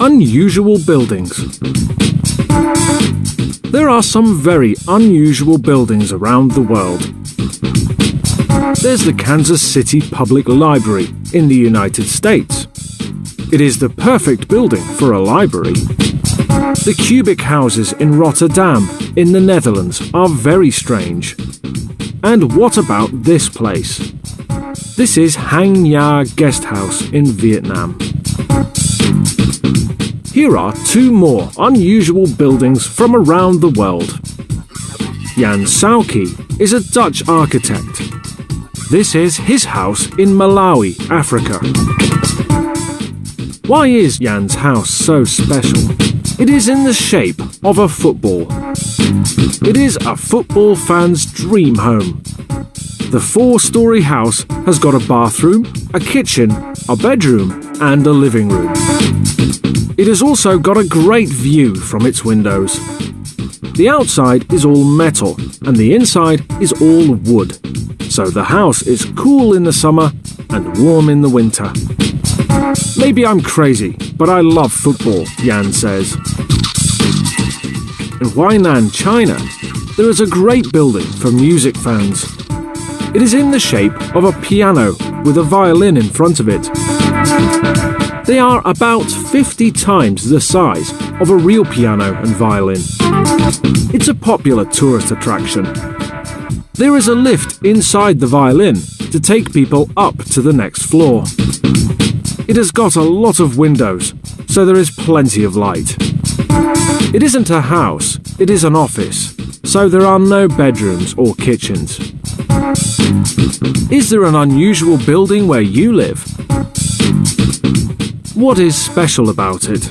Unusual buildings. There are some very unusual buildings around the world. There's the Kansas City Public Library in the United States. It is the perfect building for a library. The cubic houses in Rotterdam in the Netherlands are very strange. And what about this place? This is Hang Nha Guest House in Vietnam. Here are two more unusual buildings from around the world. Jan Saukey is a Dutch architect. This is his house in Malawi, Africa. Why is Jan's house so special? It is in the shape of a football. It is a football fan's dream home. The 4-story house has got a bathroom, a kitchen, a bedroom, and a living room. It has also got a great view from its windows. The outside is all metal and the inside is all wood, so the house is cool in the summer and warm in the winter. Maybe I'm crazy, but I love football, Jan says. In Huainan, China, there is a great building for music fans. It is in the shape of a piano with a violin in front of it. They are about 50 times the size of a real piano and violin. It's a popular tourist attraction. There is a lift inside the violin to take people up to the next floor. It has got a lot of windows, so there is plenty of light. It isn't a house, it is an office, so there are no bedrooms or kitchens. Is there an unusual building where you live? What is special about it?